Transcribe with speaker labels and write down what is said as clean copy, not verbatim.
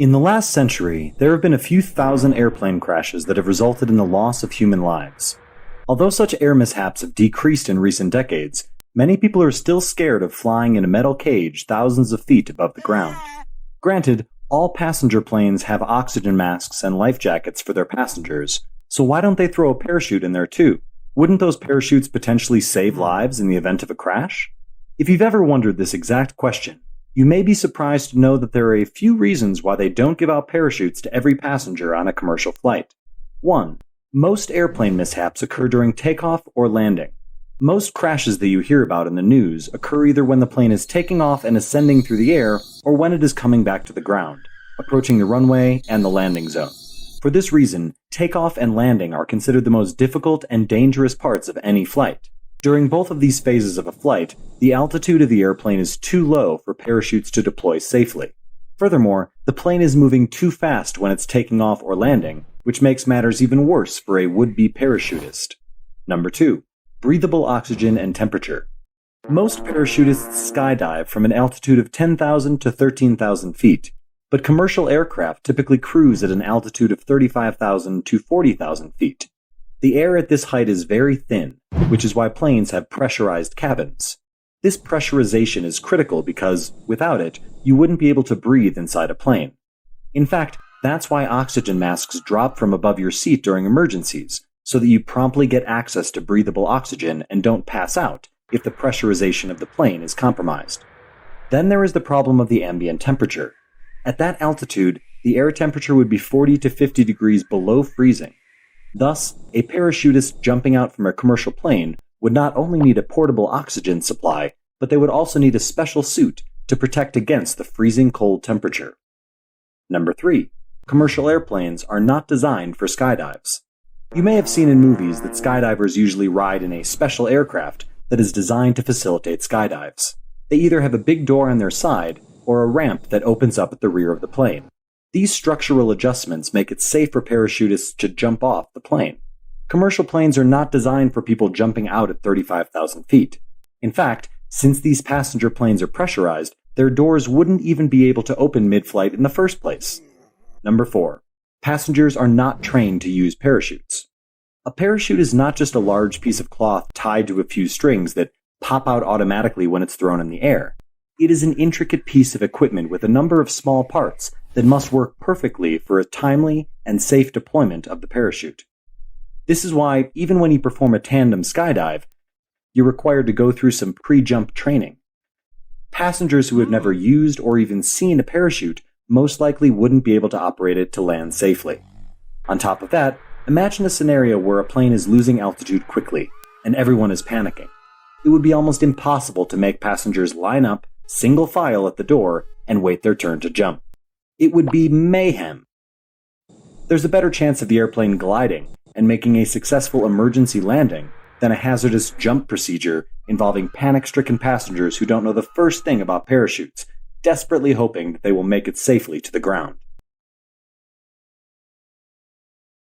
Speaker 1: In the last century, there have been a few thousand airplane crashes that have resulted in the loss of human lives. Although such air mishaps have decreased in recent decades, many people are still scared of flying in a metal cage thousands of feet above the ground. Granted, all passenger planes have oxygen masks and life jackets for their passengers, so why don't they throw a parachute in there too? Wouldn't those parachutes potentially save lives in the event of a crash? If you've ever wondered this exact question, you may be surprised to know that there are a few reasons why they don't give out parachutes to every passenger on a commercial flight. 1. Most airplane mishaps occur during takeoff or landing. Most crashes that you hear about in the news occur either when the plane is taking off and ascending through the air or when it is coming back to the ground, approaching the runway and the landing zone. For this reason, takeoff and landing are considered the most difficult and dangerous parts of any flight. During both of these phases of a flight, the altitude of the airplane is too low for parachutes to deploy safely. Furthermore, the plane is moving too fast when it's taking off or landing, which makes matters even worse for a would-be parachutist. Number 2. Breathable oxygen and temperature. Most parachutists skydive from an altitude of 10,000 to 13,000 feet, but commercial aircraft typically cruise at an altitude of 35,000 to 40,000 feet. The air at this height is very thin, which is why planes have pressurized cabins. This pressurization is critical because, without it, you wouldn't be able to breathe inside a plane. In fact, that's why oxygen masks drop from above your seat during emergencies, so that you promptly get access to breathable oxygen and don't pass out if the pressurization of the plane is compromised. Then there is the problem of the ambient temperature. At that altitude, the air temperature would be 40 to 50 degrees below freezing. Thus, a parachutist jumping out from a commercial plane would not only need a portable oxygen supply, but they would also need a special suit to protect against the freezing cold temperature. Number 3. Commercial airplanes are not designed for skydives. You may have seen in movies that skydivers usually ride in a special aircraft that is designed to facilitate skydives. They either have a big door on their side or a ramp that opens up at the rear of the plane. These structural adjustments make it safe for parachutists to jump off the plane. Commercial planes are not designed for people jumping out at 35,000 feet. In fact, since these passenger planes are pressurized, their doors wouldn't even be able to open mid-flight in the first place. Number 4. Passengers are not trained to use parachutes. A parachute is not just a large piece of cloth tied to a few strings that pop out automatically when it's thrown in the air. It is an intricate piece of equipment with a number of small parts that must work perfectly for a timely and safe deployment of the parachute. This is why, even when you perform a tandem skydive, you're required to go through some pre-jump training. Passengers who have never used or even seen a parachute most likely wouldn't be able to operate it to land safely. On top of that, imagine a scenario where a plane is losing altitude quickly, and everyone is panicking. It would be almost impossible to make passengers line up, single file at the door, and wait their turn to jump. It would be mayhem. There's a better chance of the airplane gliding and making a successful emergency landing than a hazardous jump procedure involving panic-stricken passengers who don't know the first thing about parachutes, desperately hoping that they will make it safely to the ground.